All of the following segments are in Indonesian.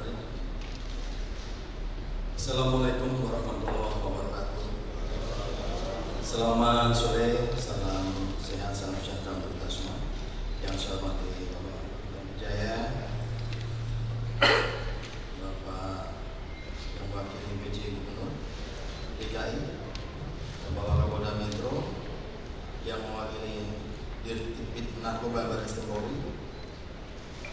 Bismillahirrahmanirrahim. Assalamualaikum warahmatullahi wabarakatuh. Selamat sore, salam sehat, salam sejahtera untuk kita semua. Yang saya hormati Bapak Jaya, Bapak yang wakil PJ Gubernur DKI, Bapak Kapolda Metro yang mewakili Dirtipid Narkoba Baris Krim Polri,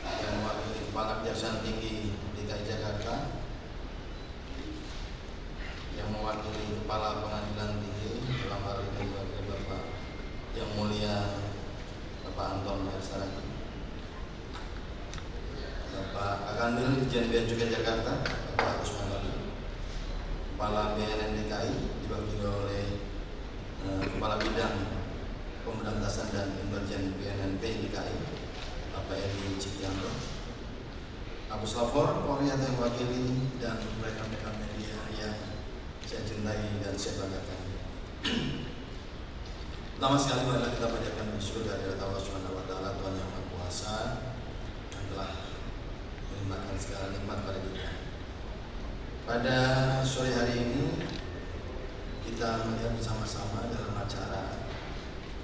yang mewakili Kepala Kejaksaan Tinggi DKI Jakarta, yang mewakili Kepala Pengadilan Tinggi dalam hal ini mewakili Bapak yang mulia Bapak Anton Hersaragi, Bapak Akanil Dirjen Bea Cukai Jakarta, Bapak Agus Mandali, Kepala BNN DKI diwakili oleh Kepala Bidang Pemberantasan dan Intelijen BNNP DKI, Bapak Edi Ciptianto, Abu Slapor Polri yang mewakili, dan rekan-rekan media yang saya cintai dan saya banggakan. Pertama sekali marilah kita panjatkan bersyukur kehadirat Allah Subhanahu wa taala, Tuhan yang Maha Kuasa yang telah melimpahkan segala nikmat pada kita. Pada sore hari ini kita melihat bersama-sama dalam acara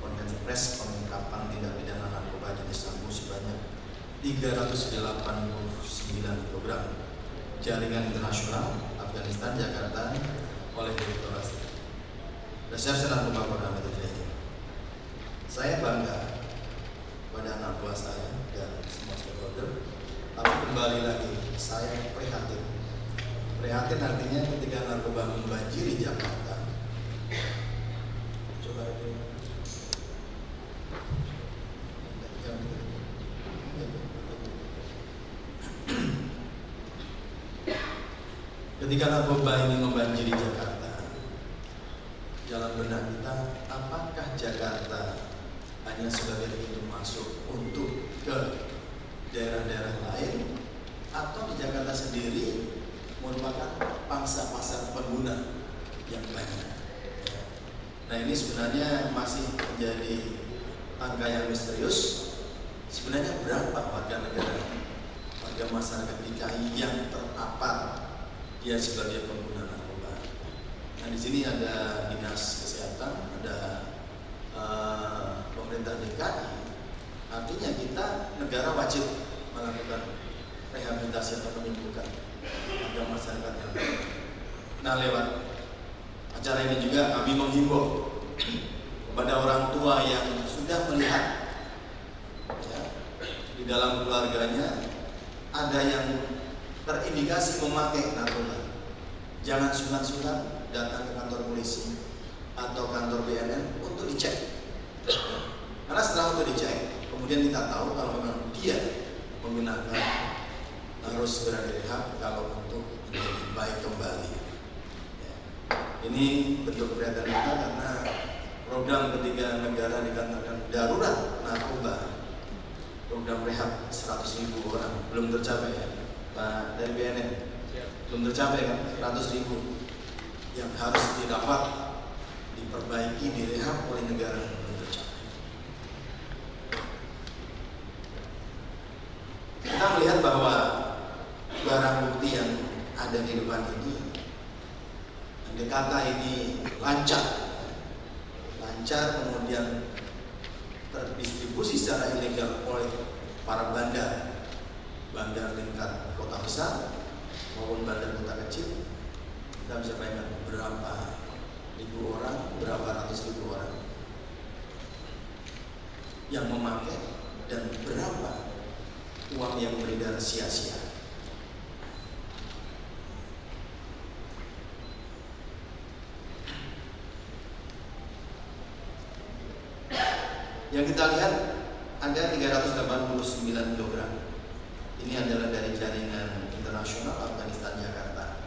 konferensi pers pengungkapan tindak pidana narkoba jenis sabu sebanyak 389 kg jaringan internasional Afghanistan Jakarta oleh Direktorat Reserse Narkoba Polda Metro Jaya. Saya bangga pada anak buah saya dan semua stakeholder, tapi kembali lagi saya prihatin. Prihatin artinya ketika narkoba membanjiri Jakarta. Coba itu. Ketika narkoba ini membanjiri Jakarta, jalan benak kita, apakah Jakarta hanya sebagai pintu masuk untuk ke daerah-daerah lain, atau di Jakarta sendiri merupakan pangsa pasar pengguna yang banyak? Nah, ini sebenarnya masih menjadi angka yang misterius. Sebenarnya berapa warga negara, warga masyarakat DKI yang terpapar dia sebagai pengguna narkoba? Nah, di sini ada dinas kesehatan, ada pemerintah DKI. Artinya kita negara wajib melakukan rehabilitasi atau penyembuhan warga masyarakat yang lain. Nah, lewat acara ini juga kami menghimbau kepada orang tua yang sudah melihat ya, di dalam keluarganya ada yang terindikasi memakai narkoba, jangan sungkan-sungkan datang ke kantor polisi atau kantor BNN untuk dicek. Karena setelah itu dicek, kemudian kita tahu kalau memang dia menggunakan, harus segera direhab kalau untuk menjadi baik kembali. Ya. Ini bentuk keprihatinan kita karena program ketika negara dikatakan darurat narkoba, program rehab 100.000 orang belum tercapai ya. Pak dari BNN belum tercapai kan 100.000 yang harus didapat diperbaiki direhab oleh negara belum tercapai. Kita melihat bahwa barang bukti yang ada di depan ini, andai kata ini lancar, kemudian terdistribusi secara ilegal oleh para bandar tingkat kota besar maupun bandar kota kecil, kita bisa bayangkan berapa ribu orang, berapa ratus ribu orang yang memakai dan berapa uang yang beredar sia-sia. Yang kita lihat ada 389 kg. Ini adalah dari jaringan internasional Afghanistan Jakarta.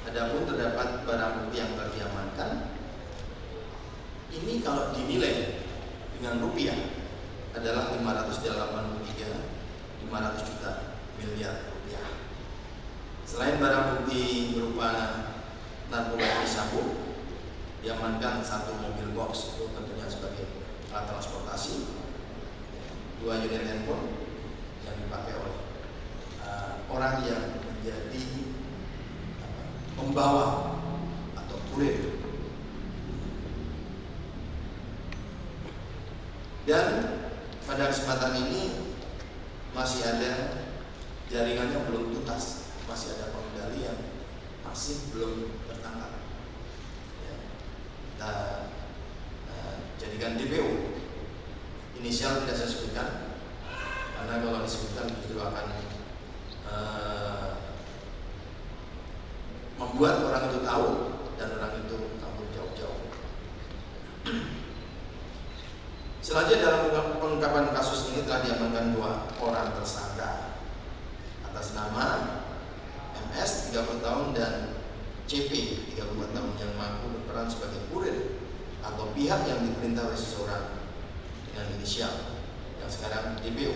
Adapun terdapat barang bukti yang telah diamankan. Ini kalau dinilai dengan rupiah adalah 583,500 juta miliar rupiah. Selain barang bukti berupa narkoba jenis sabu, diamankan satu mobil box, itu tentunya sebagai alat transportasi, 2 unit handphone yang dipakai oleh orang yang menjadi pembawa atau kurir. Dan pada kesempatan ini masih ada jaringannya belum tuntas, masih ada pengendali yang masih belum tertangkap. Ya, kita jadikan DPO. Inisial tidak saya sebutkan, karena kalau disebutkan justru akan membuat orang itu tahu dan orang itu kabur jauh-jauh. Selanjutnya dalam pengungkapan kasus ini telah diamankan 2 orang tersangka atas nama MS 30 tahun dan CP 34 tahun yang mampu berperan sebagai kurir atau pihak yang diperintah oleh seseorang dengan inisial yang sekarang DPO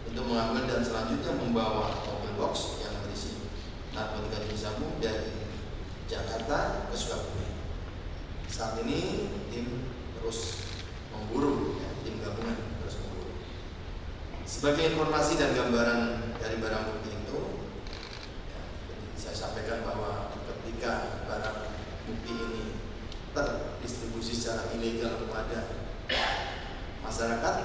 untuk mengambil dan selanjutnya membawa mobil box yang berisi narkotika jenis sabu dari Jakarta ke Sukabumi. Saat ini tim terus memburu, tim gabungan terus memburu. Sebagai informasi dan gambaran dari barang bukti itu, saya sampaikan bahwa ketika barang bukti ini terdistribusi secara ilegal kepada masyarakat,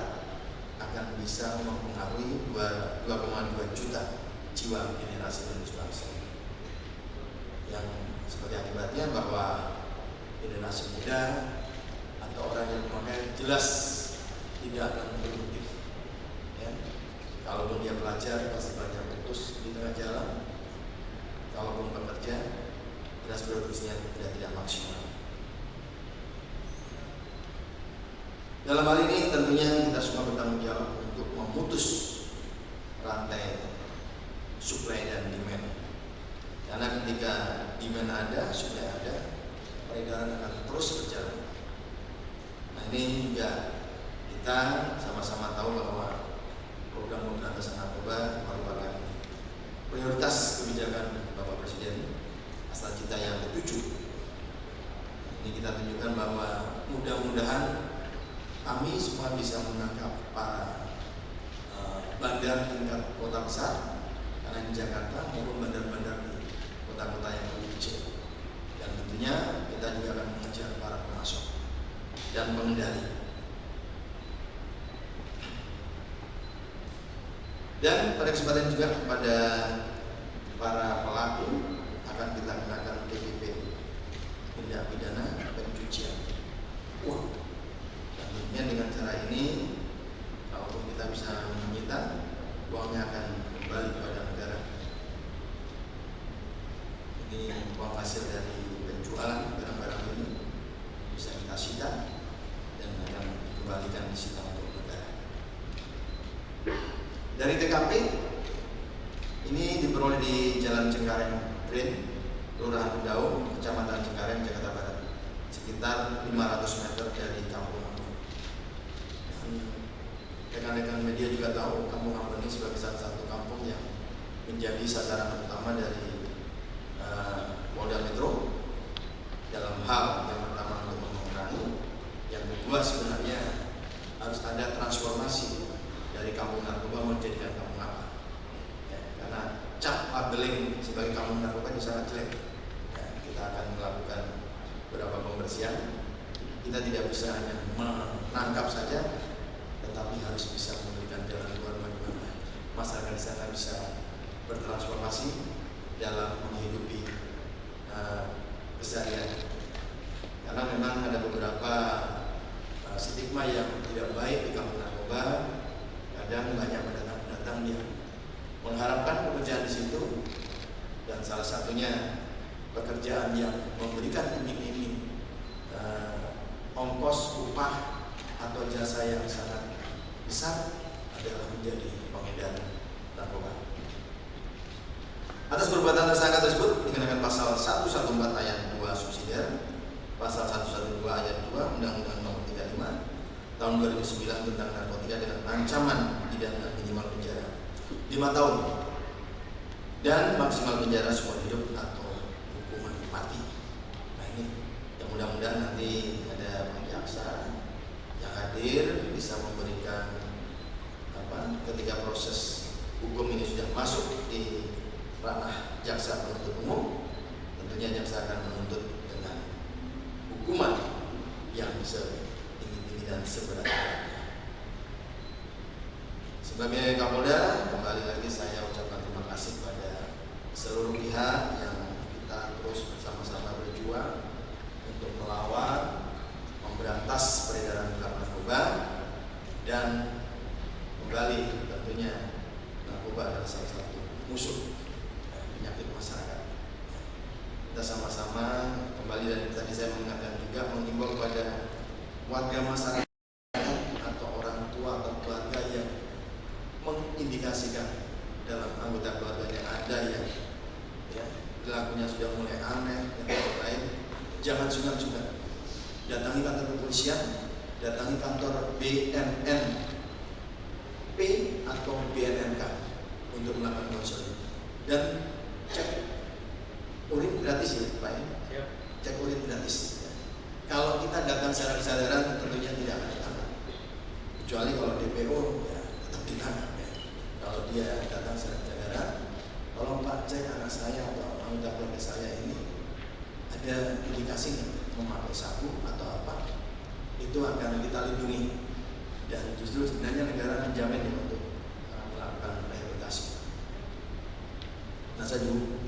akan bisa mempengaruhi 2,2 juta jiwa generasi penerus bangsa, yang sebagai akibatnya bahwa generasi muda atau orang yang memakai jelas tidak akan produktif. Ya. Kalaupun dia belajar pasti banyak putus di tengah jalan. Kalaupun bekerja, jelas produksinya tidak maksimal. Dalam hal ini tentunya kita semua bertanggung jawab untuk memutus rantai supply dan demand. Karena ketika demand ada, supply ada, peredaran akan terus berjalan. Nah, ini juga kita sama-sama tahu bahwa program pemberantasan narkoba merupakan prioritas kebijakan Bapak Presiden asal cita yang ke-7. Ini kita tunjukkan bahwa mudah-mudahan kami semua bisa menangkap para bandar tingkat kota besar, karena di Jakarta maupun bandar-bandar di kota-kota yang lebih kecil. Dan tentunya kita juga akan mengejar para pemasok dan pengendali. Dan pada kesempatan juga kepada para pelaku akan kita kenakan PPP, tindak pidana pencucian uang. Dan tentunya dengan cara ini, kalau kita bisa menyita, uangnya akan kembali kepada negara. Ini uang hasil dari penjualan barang-barang ini bisa kita sita dan akan dikembalikan disita untuk negara. Dari TKP ini diperoleh di Jalan Cengkareng Green, Kelurahan Daun, Kecamatan Cengkareng, Jakarta Barat, sekitar 500 meter dari Kampung Ambon. Rekan-rekan media juga tahu Kampung Ambon ini sebagai salah satu kampung yang menjadi sasaran utama dari Polda Metro dalam hal yang pertama untuk mengurangi, yang kedua sebenarnya harus ada transformasi dari kampung narkoba menjadikan kampung apa. Ya, karena cap labeling sebagai kampung narkoba itu sangat jelek. Ya, kita akan melakukan beberapa pembersihan. Kita tidak bisa hanya menangkap saja, tetapi harus bisa memberikan jalan keluar bagaimana masyarakat di sana bisa bertransformasi dalam menghidupi keseharian. Karena memang ada beberapa stigma yang tidak baik di kampung narkoba. Kadang banyak pendatang yang mengharapkan pekerjaan di situ, dan salah satunya pekerjaan yang memberikan iming-iming ongkos upah atau jasa yang sangat besar adalah menjadi pengedar narkoba. Atas perbuatan tersangka tersebut dikenakan pasal 114 ayat 2 subsidiar, pasal 112 ayat 2 Undang-Undang Nomor 35 Tahun 2009 tentang narkotika dengan ancaman pidana minimal penjara 5 tahun dan maksimal penjara seumur hidup atau hukuman mati. Nah, ini yang mudah-mudahan nanti ada Pak Jaksa yang hadir bisa memberikan ketika proses hukum ini sudah masuk di ranah jaksa penuntut umum, tentunya jaksa akan menuntut dengan hukuman yang setinggi-tinggi dan seberat-beratnya. Sebagai Kapolda, kembali lagi saya ucapkan terima kasih pada seluruh pihak yang kita terus bersama-sama berjuang untuk melawan, memberantas peredaran narkoba, dan kembali tentunya narkoba adalah salah satu musuh penyakit masyarakat. Kita sama-sama kembali, dan tadi saya mengingatkan juga, mengimbau kepada warga masyarakat atau orang tua atau keluarga yang mengindikasikan dalam anggota keluarganya ada yang perilakunya sudah mulai aneh dan lain-lain, jangan sungkan-sungkan datangi kantor kepolisian, datangi kantor BNN P atau BNNK untuk melakukan konseling dan cek urin gratis ya Pak ya? Cek urin gratis ya. Kalau kita datang secara kesadaran tentunya tidak akan ditangkap, kecuali kalau DPO ya tetap ditangkap ya. Kalau dia datang secara kesadaran, tolong Pak cek anak saya atau anggota keluarga saya ini ada indikasi memakai sabu atau apa, itu akan kita lindungi. Dan justru sebenarnya negara menjamin ya untuk melakukan rehabilitasi. Nah saya dulu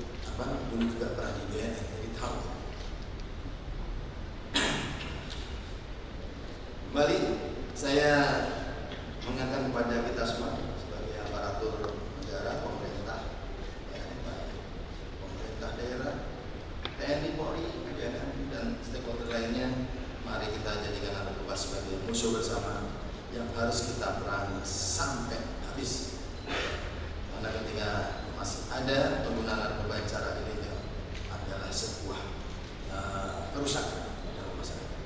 juga pernah di BNN, jadi tahu. Kembali saya mengingatkan kepada kita semua sebagai aparatur negara, pemerintah, pemerintah daerah, TNI, Polri, BNN, dan stakeholder lainnya, mari kita jadikan narkoba sebagai musuh bersama yang harus kita perangi sampai habis. Karena ketika masih ada penggunaan narkoba yang secara ilegal adalah sebuah kerusakan dalam masyarakat.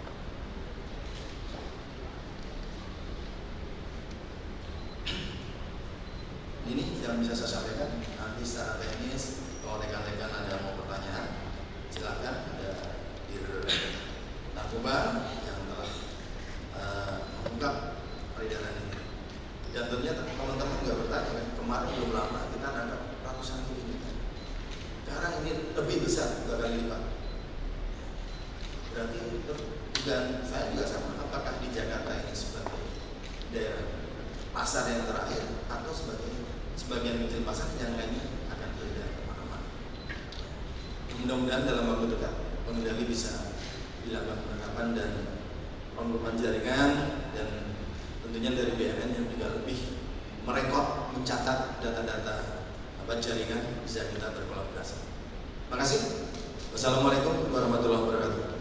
Ini yang bisa saya sampaikan. Nanti secara teknis, kalau rekan-rekan ada mau pertanyaan, silakan. Ada di narkoba yang telah mengungkap peredaran ini. Dan tentunya teman-teman juga bertanya kan, kemarin belum lama kita nangkap ratusan kilo kan. Sekarang ini lebih besar, 2 kali lipat. Berarti dan saya juga sama, apakah di Jakarta ini sebagai daerah pasar yang terakhir atau sebagian kecil pasar yang lainnya akan beredar kemana-mana. Mudah-mudahan dalam waktu dekat pengendali bisa dilakukan penangkapan dan pengumuman jaringan, dan tentunya dari BNN yang juga lebih merekod, mencatat data-data jaringan, bisa kita berkolaborasi. Terima kasih. Wassalamualaikum warahmatullahi wabarakatuh.